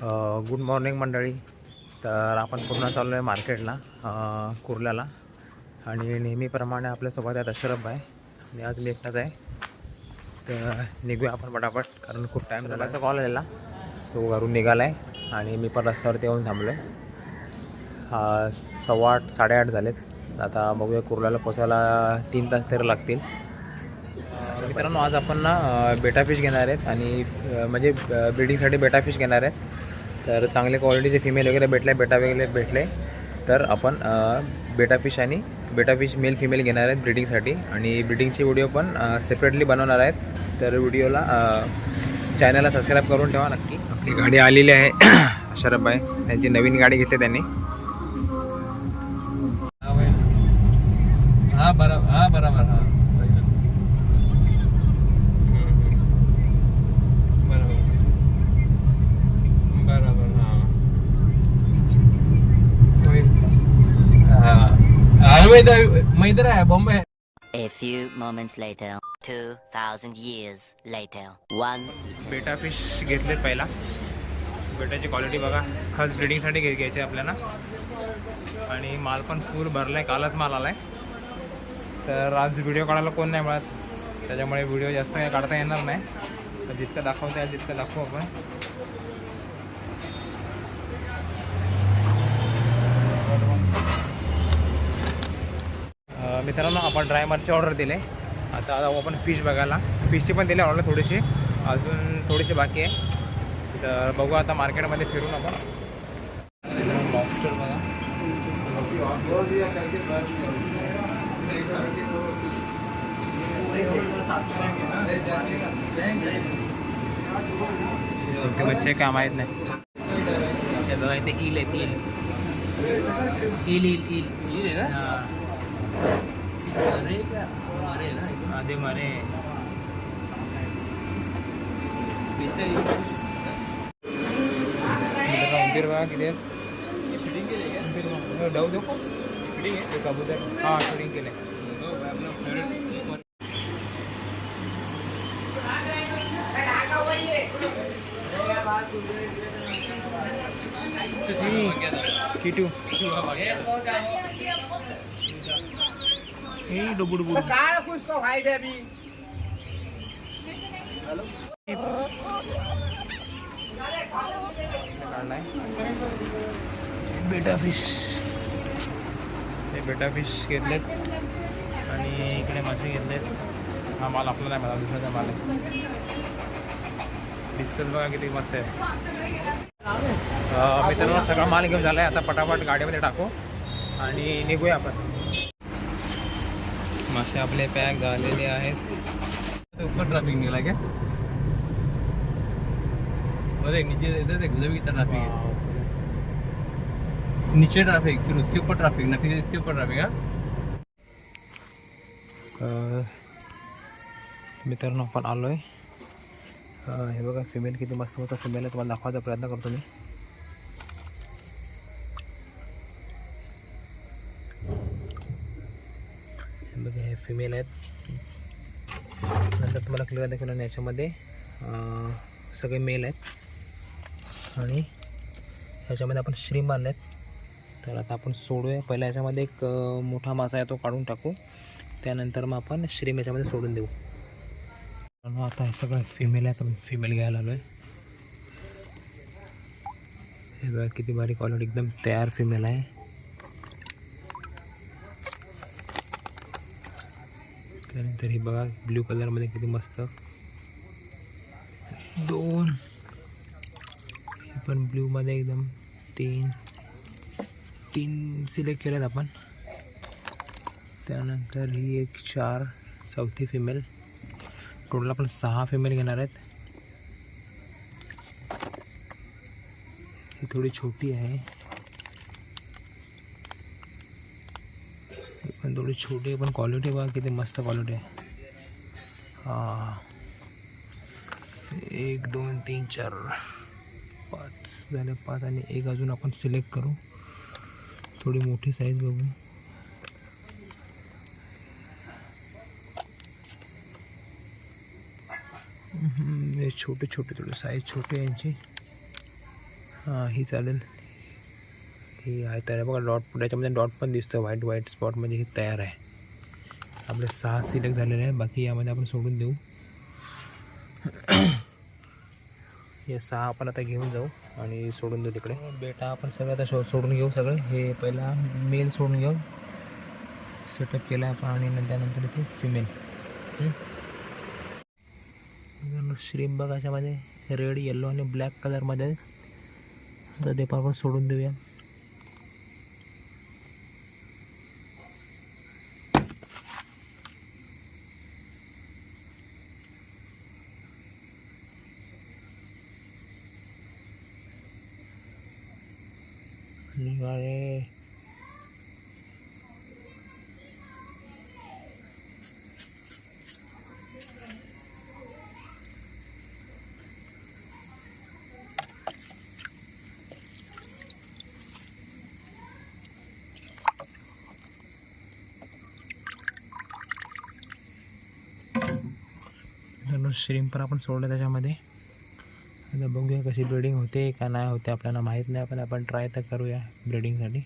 Good morning मंडळी. तर आपण पुन्हा चाललो आहे मार्केटला, कुर्ल्याला. आणि नेहमीप्रमाणे आपल्यासोबत आहेत अशरफ आहे आणि आज मी एकटाच आहे. तर निघूया आपण पटापट, कारण खूप टाईम झाला. असा कॉल आलेला, तो घरून निघाला आहे आणि मी पण रस्त्यावरती येऊन थांबलो आहे. 8:15 8:30 झालेत. आता बघूया, कुर्ल्याला पोचायला 3 तास तरी लागतील. मित्रांनो, आज आपण ना बेटा फिश घेणार आहेत आणि म्हणजे ब्रीडिंगसाठी बेटा फिश घेणार आहेत. तर चांगले क्वालिटीचे फिमेल वगैरे बेटा वगैरे भेटले तर आपण बेटा फिश आणि बेटा फिश मेल फिमेल घेणार आहेत ब्रीडिंगसाठी. आणि ब्रीडिंगचे व्हिडिओ पण सेपरेटली बनवणार आहेत. तर व्हिडिओला चॅनलला सबस्क्राईब करून ठेवा नक्की. आपली गाडी आलेली आहे अशरफ भाई, त्यांची नवीन गाडी घेतली त्यांनी. बरोबर मैदर आहे Bombay. A few moments later, 2000 years later, one बेटा फिश घेतले. पहिला बेटाची क्वालिटी बघा, खास ब्रीडिंगसाठी घ्यायची आपल्याला. आणि माल पण फुल भरला आहे, कालच माल आला आहे. तर आज व्हिडिओ काढायला कोण नाही मिळत, त्याच्यामुळे व्हिडिओ जास्त काही काढता येणार नाही. तर जितकं दाखवता येईल तितकं दाखवू आपण. मित्रांनो, आपण ड्रायमरची ऑर्डर दिले. आता आपण फिश बघायला, फिशची पण दिली ऑर्डर, थोडीशी अजून थोडीशी बाकी आहे. तर बघू आता मार्केटमध्ये फिरून आपण. लॉबस्टर बघा, कोणते मच्छी काय माहीत नाही. बघा इथे ईल आहे, ईल ईल ईल ईल ईल आहे ना. आधे मारे उंदीर बघा किती डाऊ देखो. फिटिंग आहे कबूतर. हां, फिटिंग केलं आहे. किटू डुबू डुबू बेटा फिश. हे बेटा फिश घेतलेत आणि इकडे मासे घेतलेत. हा माल आपला नाही, मला दुसऱ्याचा माल आहे. डिस्कस बघा किती मस्त आहे. मित्रांनो, सगळा माल घेऊन झाला आहे. आता पटापट गाडीमध्ये टाकू आणि निघूया आपण. मासे आपले पॅक झालेले आहेत. ऊपर ट्रैफिक निकला क्या? वो देख नीचे, इधर देख, उधर भी कितना ट्रैफिक है. नीचे ट्रैफिक, फिर उसके ऊपर ट्रैफिक ना, फिर इसके ऊपर ट्रैफिक है. मित्रांनो, आपण आलो आहे. हे बघा, फिमेल किती मस्त मस्त फिमेल आहे. तुम्हाला दाखवायचा प्रयत्न करतो मी. बघा, हे फिमेल आहेत. नंतर तुम्हाला क्लिअर दाखवलं आणि याच्यामध्ये सगळे मेल आहेत. आणि ह्याच्यामध्ये आपण श्रीम आणले आहेत. तर आता आपण सोडूया. पहिला याच्यामध्ये एक मोठा मासा आहे, तो काढून टाकू. त्यानंतर मग आपण श्रीम याच्यामध्ये सोडून देऊ. आता हे सगळं फिमेल आहे, तर फिमेल घ्यायला आलो आहे. हे बघा किती भारी क्वालिटी, एकदम तयार फिमेल आहे. त्यानंतर ही बघा ब्ल्यू कलरमध्ये किती मस्त. 2 हे पण ब्ल्यूमध्ये एकदम. 3 सिलेक्ट केलेत आपण. त्यानंतर ही एक 4 चौथी फिमेल. टोटल आपण 6 फिमेल घेणार आहेत. ही थोडी छोटी आहे, पण थोडी छोटी आहे, पण क्वालिटी बघा किती मस्त क्वालिटी आहे. 1 2 3 4 5 झाले. 5 आणि एक अजून आपण सिलेक्ट करू. थोडी मोठी साईज बघू. ये छोटे छोटे थोडे साईज छोटे यांची. हां ही चालेल. ही आहे तयार बघा. डॉट त्याच्यामध्ये डॉट पण दिसतो व्हाईट व्हाईट स्पॉट, म्हणजे ही तयार आहे. आपले 6 सिलेक्ट झालेले आहे. बाकी यामध्ये आपण सोडून देऊ. हे 6 आपण आता घेऊन जाऊ आणि सोडून देऊ तिकडे. बेटा आपण सगळं आता सोडून घेऊ सगळे. हे पहिला मेल सोडून घेऊ. सेटअप केला आपण आणि त्यानंतर इथे फिमेल. श्रीम बघा अशामध्ये रेड येल्लो आणि ब्लॅक कलरमध्ये. आता ते पण आपण सोडून देऊया. निघाले. श्रीम पण आपण सोडलं त्याच्यामध्ये. आता बघूया कशी ब्रीडिंग होते का नाही होते, आपल्याला माहीत नाही, पण आपण ट्राय तर करूया ब्रीडिंगसाठी.